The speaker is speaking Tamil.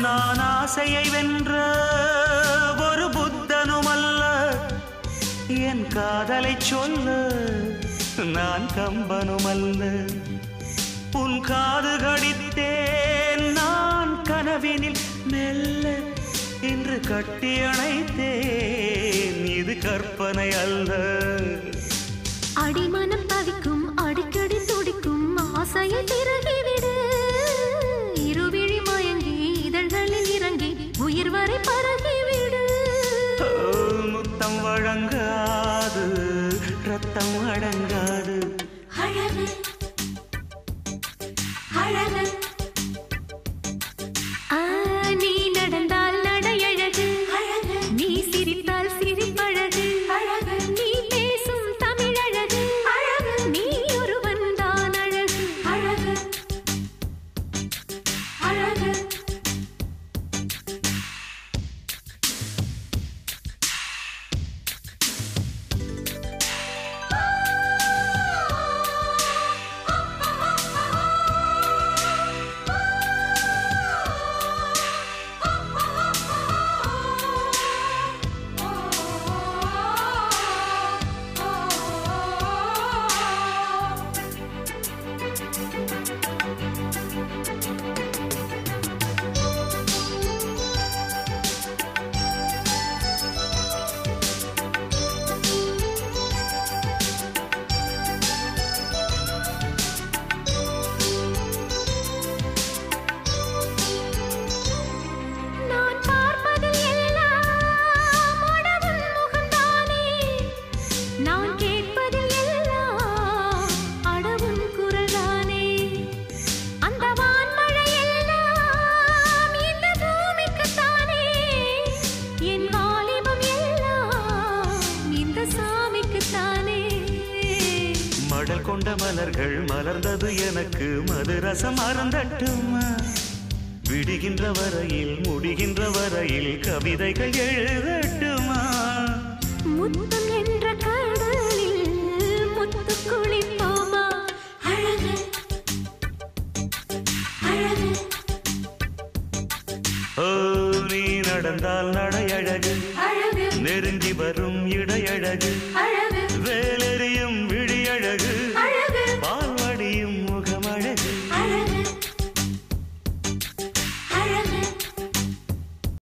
நான் ஆசையை வென்ற ஒரு புத்தனுமல்ல, என் காதலை சொல்ல நான் கம்பனுமல்ல. உன் காது கடித்தேன் நான் கனவினில் மெல்ல, இன்று கட்டி அணைத்தேன் இது கற்பனை அல்ல. அடிமனம் தவிக்கும் அடிக்கடி துடிக்கும் ஆசையை திறகிவிடு. இருவிழி மயங்கி இதழ்களில் இறங்கி உயிர் வரை பரகிவிடு. முத்தம் வழங்காது ரத்தம் அடங்காது. அழகு அழகு நீ நடந்தால் நடையழகு அழகு, நீ சிரித்தால் சிரிப்பழகு அழகு, நீ பேசும் தமிழழகு அழகு, நீ ஒருவன் தான் அழகு அழகு அழகு. மடல் கொண்ட மலர்கள் மலர்ந்தது எனக்கு மதுரசம் அருந்தட்டுமா. விடுகின்ற வரையில் முடிகின்ற வரையில் கவிதைகள் எழுதட்டுமா. முத்தம் என்ற கடலில் முத்து குளிப்போமா. அழகு அழகு ஓ நீ நடந்தால் நடையழகு அழகு, நெருங்கி வரும் இடையழகு அழகு, வேலெறியும்